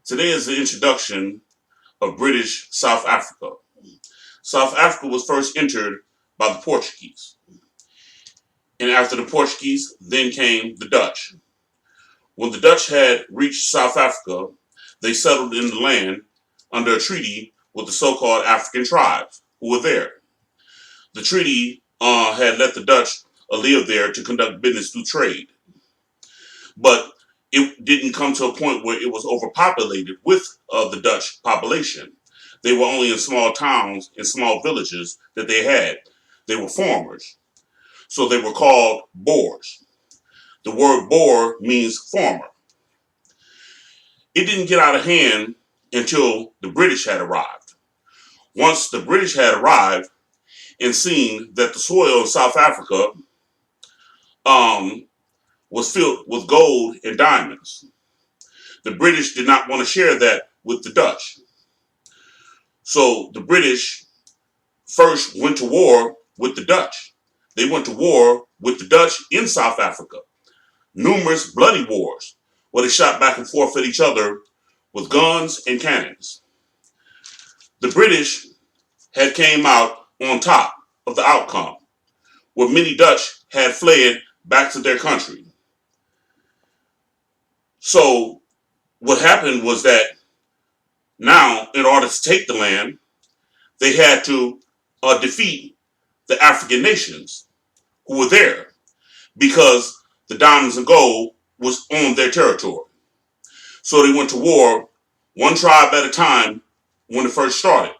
Today is the introduction of British South Africa. South Africa was first entered by the Portuguese. And after the Portuguese, then came the Dutch. When the Dutch had reached South Africa, they settled in the land under a treaty with the so-called African tribes who were there. The treaty had let the Dutch live there to conduct business through trade. But it didn't come to a point where it was overpopulated with the Dutch population. They were only in small towns and small villages that they had. They were farmers. So they were called Boers. The word Boer means farmer. It didn't get out of hand until the British had arrived. Once the British had arrived and seen that the soil in South Africa was filled with gold and diamonds, the British did not want to share that with the Dutch. So the British first went to war with the Dutch. They went to war with the Dutch in South Africa. Numerous bloody wars where they shot back and forth at each other with guns and cannons. The British had came out on top of the outcome, where many Dutch had fled back to their country. So what happened was that now, in order to take the land, they had to defeat the African nations who were there because the diamonds and gold was on their territory. So they went to war one tribe at a time when it first started.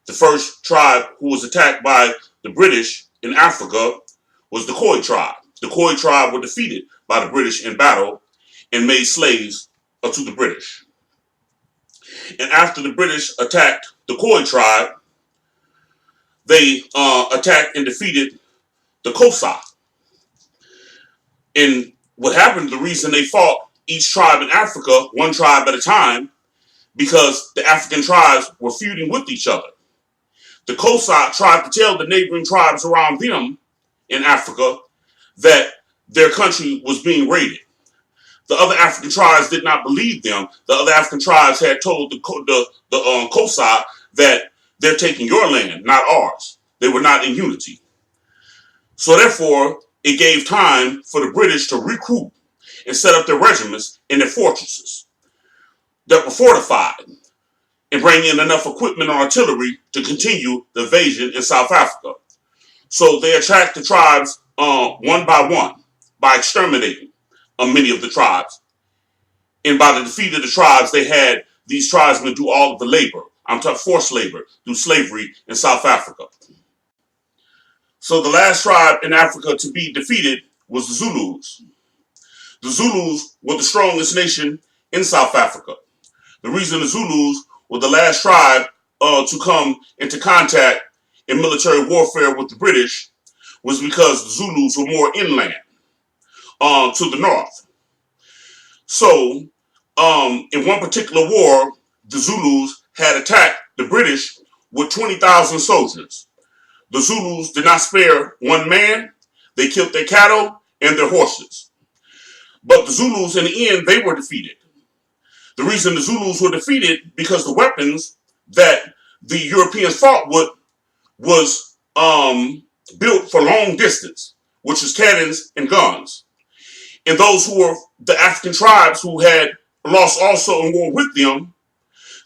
The first tribe who was attacked by the British in Africa was the Khoi tribe. The Khoi tribe were defeated by the British in battle and made slaves to the British. And after the British attacked the Khoi tribe, they attacked and defeated the Xhosa. And what happened, the reason they fought each tribe in Africa, one tribe at a time, because the African tribes were feuding with each other. The Xhosa tried to tell the neighboring tribes around them in Africa that their country was being raided. The other African tribes did not believe them. The other African tribes had told the Xhosa that they're taking your land, not ours. They were not in unity. So therefore, it gave time for the British to recruit and set up their regiments in their fortresses that were fortified and bring in enough equipment and artillery to continue the invasion in South Africa. So they attacked the tribes one by one by exterminating many of the tribes. And by the defeat of the tribes, they had these tribesmen do all of the labor. I'm talking forced labor through slavery in South Africa. So the last tribe in Africa to be defeated was the Zulus. The Zulus were the strongest nation in South Africa. The reason the Zulus were the last tribe to come into contact in military warfare with the British was because the Zulus were more inland to the north. So in one particular war, the Zulus had attacked the British with 20,000 soldiers. The Zulus did not spare one man. They killed their cattle and their horses. But the Zulus, in the end, they were defeated. The reason the Zulus were defeated because the weapons that the Europeans fought with was built for long distance, which is cannons and guns. And those who were the African tribes who had lost also in war with them,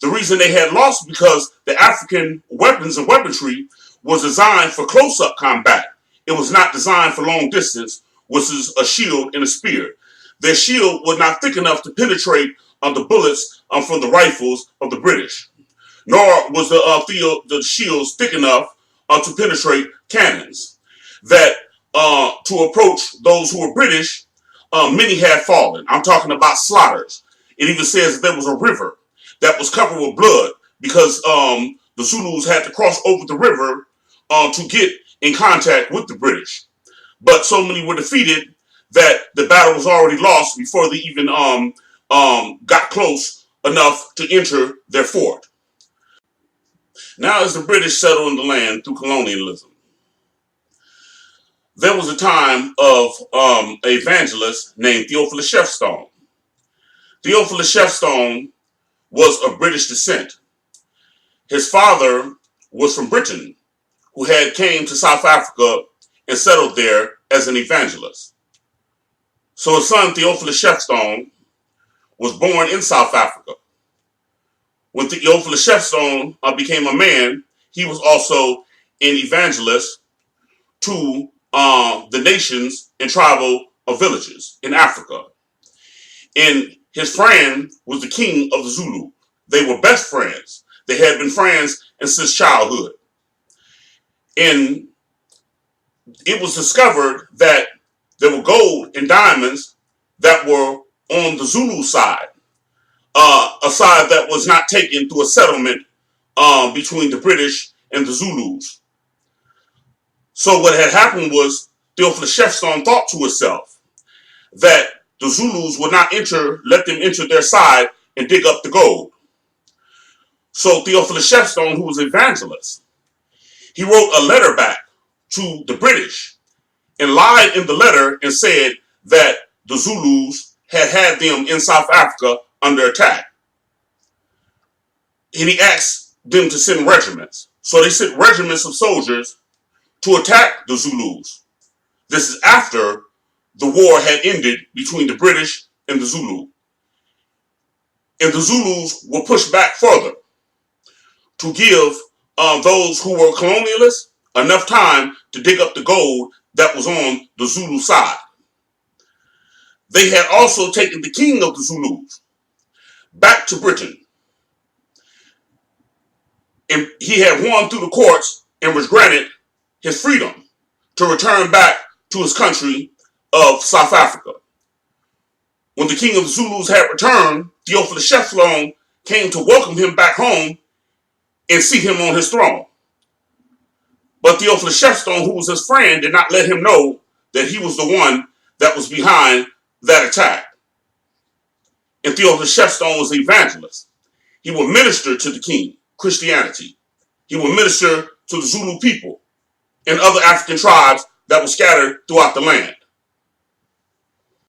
the reason they had lost because the African weapons and weaponry was designed for close-up combat. It was not designed for long distance, which is a shield and a spear. Their shield was not thick enough to penetrate the bullets from the rifles of the British, nor was the shields thick enough to penetrate cannons. That to approach those who were British, many had fallen. I'm talking about slaughters. It even says that there was a river that was covered with blood because the Zulus had to cross over the river to get in contact with the British. But so many were defeated that the battle was already lost before they even got close enough to enter their fort. Now as the British settled in the land through colonialism, there was a time of an evangelist named Theophilus Shephstone. Theophilus Shephstone was of British descent. His father was from Britain, who had came to South Africa and settled there as an evangelist. So his son, Theophilus Shepstone, was born in South Africa. When Theophilus Shepstone became a man, he was also an evangelist to the nations and tribal villages in Africa. And his friend was the king of the Zulu. They were best friends. They had been friends since childhood. And it was discovered that there were gold and diamonds that were on the Zulu side, a side that was not taken through a settlement between the British and the Zulus. So what had happened was Theophilus Shepstone thought to himself that the Zulus would not let them enter their side and dig up the gold. So Theophilus Shepstone, who was an evangelist, he wrote a letter back to the British and lied in the letter and said that the Zulus had them in South Africa under attack. And he asked them to send regiments. So they sent regiments of soldiers to attack the Zulus. This is after the war had ended between the British and the Zulu. And the Zulus were pushed back further to give those who were colonialists enough time to dig up the gold that was on the Zulu side. They had also taken the king of the Zulus back to Britain. And he had won through the courts and was granted his freedom to return back to his country of South Africa. When the king of the Zulus had returned, Theophilus Shepstone came to welcome him back home and seat him on his throne. But Theophilus Shepstone, who was his friend, did not let him know that he was the one that was behind that attack. And Theophilus Shepstone was an evangelist. He would minister to the king, Christianity. He would minister to the Zulu people and other African tribes that were scattered throughout the land.